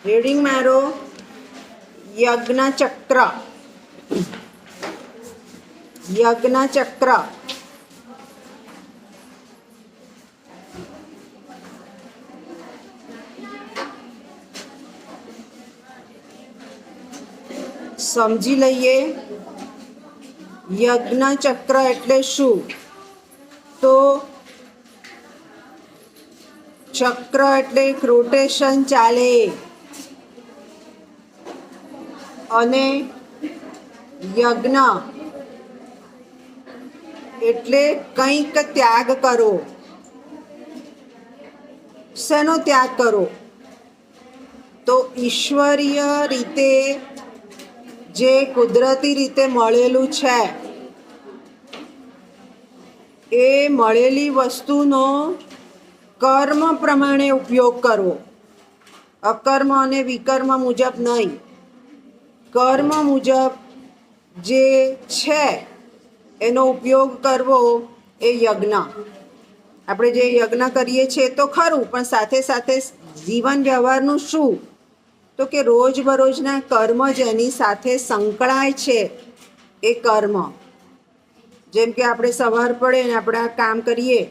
Reading મારો યજ્ઞ ચક્ર. યજ્ઞ ચક્ર સમજી લઈએ. યજ્ઞ ચક્ર એટલે શું? તો ચક્ર એટલે એક રોટેશન ચાલે અને યજ્ઞ એટલે કંઈક ત્યાગ કરો. શેનો ત્યાગ કરો? તો ઈશ્વરીય રીતે જે કુદરતી રીતે મળેલું છે એ મળેલી વસ્તુનો કર્મ પ્રમાણે ઉપયોગ કરવો. અકર્મ અને વિકર્મ મુજબ નહીં, કર્મ મુજબ જે છે એનો ઉપયોગ કરવો એ યજ્ઞ. આપણે જે યજ્ઞ કરીએ છીએ તો ખરું, પણ સાથે સાથે જીવન વ્યવહારનું શું? તો કે રોજબરોજના કર્મ જેની સાથે સંકળાય છે એ કર્મ. જેમ કે આપણે સવાર પડે ને આપણે આ કામ કરીએ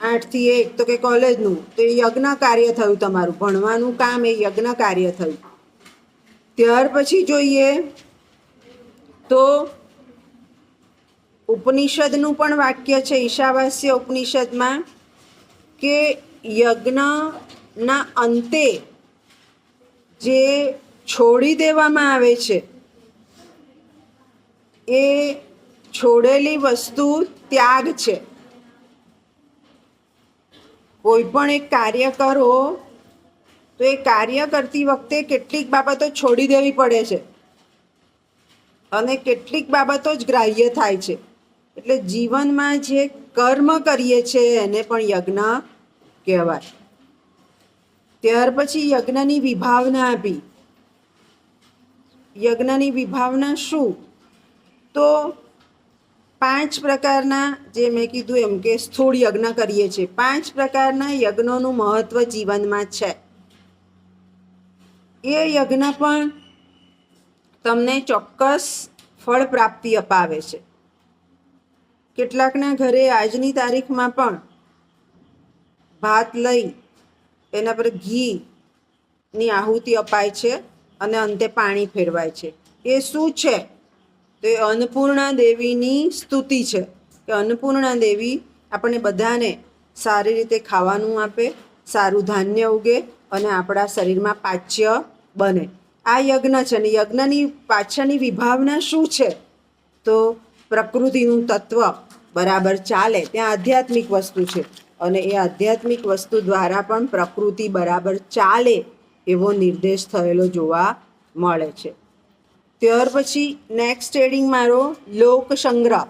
8 થી 1, તો કે કોલેજનું, તો એ યજ્ઞ કાર્ય થયું. તમારું ભણવાનું કામ એ યજ્ઞ કાર્ય થયું. ત્યાર પછી જોઈએ તો ઉપનિષદનું પણ વાક્ય છે ઈશાવાસ્ય ઉપનિષદમાં કે યજ્ઞના અંતે જે છોડી દેવામાં આવે છે એ છોડેલી વસ્તુ ત્યાગ છે. કોઈ પણ એક કાર્ય કરો તો એ કાર્ય કરતી વખતે કેટલીક બાબતો છોડી દેવી પડે છે અને કેટલીક બાબતો જ ગ્રાહ્ય થાય છે. એટલે જીવનમાં જે કર્મ કરીએ છીએ એને પણ યજ્ઞ કહેવાય. ત્યાર પછી યજ્ઞની વિભાવના આપી. યજ્ઞની વિભાવના શું? તો 5 પ્રકારના, જે મેં કીધું એમ કે સ્થૂળ યજ્ઞ કરીએ છીએ, 5 પ્રકારના યજ્ઞોનું મહત્વ જીવનમાં છે. એ યજ્ઞ પણ તમને ચોક્કસ ફળ પ્રાપ્તિ અપાવે છે. કેટલાકના ઘરે આજની તારીખમાં પણ ભાત લઈ એના પર ઘીની આહુતિ અપાય છે અને અંતે પાણી ફેરવાય છે. એ શું છે? તો એ અન્નપૂર્ણા દેવીની સ્તુતિ છે કે અન્નપૂર્ણા દેવી આપણે બધાને સારી રીતે ખાવાનું આપે, સારું ધાન્ય ઉગે અને આપણા શરીરમાં પાચ્ય બને. આ યજ્ઞ છે. અને યજ્ઞની પાછળની વિભાવના શું છે? તો પ્રકૃતિનું તત્વ બરાબર ચાલે, ત્યાં આધ્યાત્મિક વસ્તુ છે અને એ આધ્યાત્મિક વસ્તુ દ્વારા પણ પ્રકૃતિ બરાબર ચાલે એવો નિર્દેશ થયેલો જોવા મળે છે. ત્યાર પછી નેક્સ્ટ હેડિંગ મારો લોક સંગ્રહ.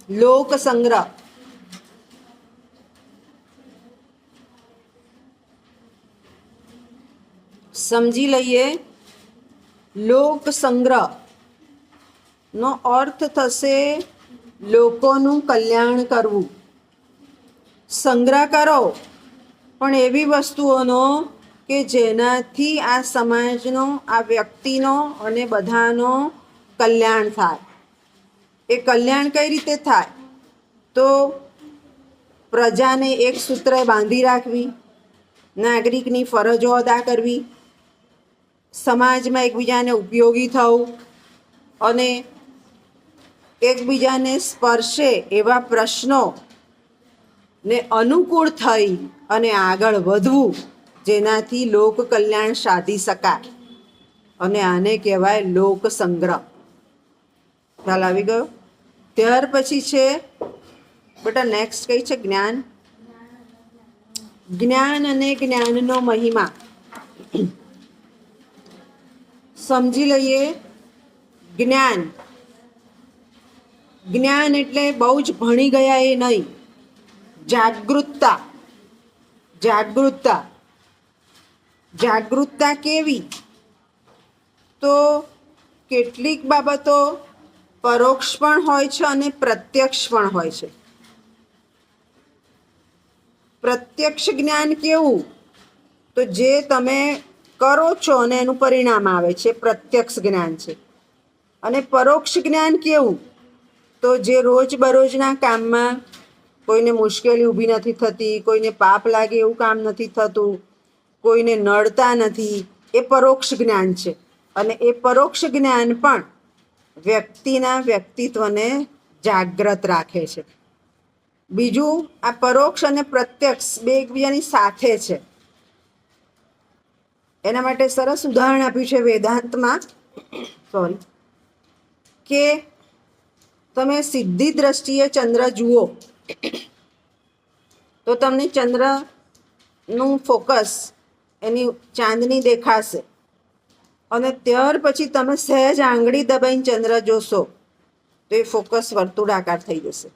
લોક સંગ્રહ સમજી લઈએ. લોક સંગ્રહ નો અર્થ થશે લોકોનું કલ્યાણ કરવું. સંગ્રહ કરો પણ એવી વસ્તુઓનો કે જેનાથી આ સમાજનો, આ વ્યક્તિનો અને બધાનો કલ્યાણ થાય. એ કલ્યાણ કઈ રીતે થાય? તો પ્રજાને એક સૂત્રે બાંધી રાખવી, નાગરિકની ફરજો અદા કરવી, સમાજમાં એકબીજાને ઉપયોગી થવું અને એકબીજાને સ્પર્શે એવા પ્રશ્નો ને અનુકૂળ થઈ અને આગળ વધવું, જેનાથી લોક કલ્યાણ સાધી શકાય. અને આને કહેવાય લોક સંગ્રહ. ખ્યાલ આવી ગયો? ત્યાર પછી છે બેટા નેક્સ્ટ કઈ છે? જ્ઞાન. જ્ઞાન અને જ્ઞાનનો મહિમા સમજી લઈએ. જ્ઞાન, જ્ઞાન એટલે બહુ જ ભણી ગયા એ નહીં. જાગૃતતા. જાગૃતતા. જાગૃતતા કેવી? તો કેટલીક બાબતો પરોક્ષ પણ હોય છે અને પ્રત્યક્ષ પણ હોય છે. પ્રત્યક્ષ જ્ઞાન કેવું? તો જે તમે કરો છો અને એનું પરિણામ આવે છે પ્રત્યક્ષ જ્ઞાન છે. અને પરોક્ષ જ્ઞાન કેવું? તો જે રોજબરોજના કામમાં કોઈને મુશ્કેલી ઊભી નથી થતી, કોઈને પાપ લાગે એવું કામ નથી થતું, કોઈને નડતા નથી, એ પરોક્ષ જ્ઞાન છે. અને એ પરોક્ષ જ્ઞાન પણ વ્યક્તિના વ્યક્તિત્વને જાગ્રત રાખે છે. બીજું, આ પરોક્ષ અને પ્રત્યક્ષ બે એકબીજાની સાથે છે. એના માટે સરસ ઉદાહરણ આપ્યું છે વેદાંતમાં, કે તમે સીધી દ્રષ્ટિએ ચંદ્ર જુઓ તો તમને ચંદ્રનું ફોકસ એની ચાંદની દેખાશે, અને ત્યાર પછી તમે સહેજ આંગળી દબાઈને ચંદ્ર જોશો તો એ ફોકસ વર્તુળાકાર થઈ જશે.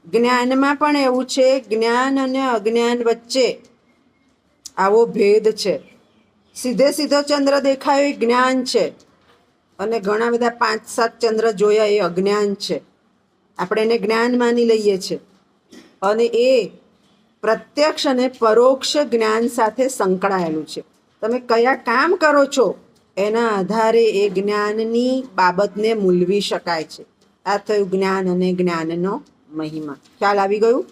જ્ઞાનમાં પણ એવું છે. જ્ઞાન અને અજ્ઞાન વચ્ચે આવો ભેદ છે. સીધે સીધો ચંદ્ર દેખાયો એ જ્ઞાન છે, અને ઘણા બધા 5-7 ચંદ્ર જોયા એ અજ્ઞાન છે. આપણે એને જ્ઞાન માની લઈએ છીએ. અને એ પ્રત્યક્ષ અને પરોક્ષ જ્ઞાન સાથે સંકળાયેલું છે. તમે કયા કામ કરો છો એના આધારે એ જ્ઞાનની બાબતને મૂલવી શકાય છે. આ થયું જ્ઞાન અને જ્ઞાનનો મહિમા. ખ્યાલ આવી ગયું?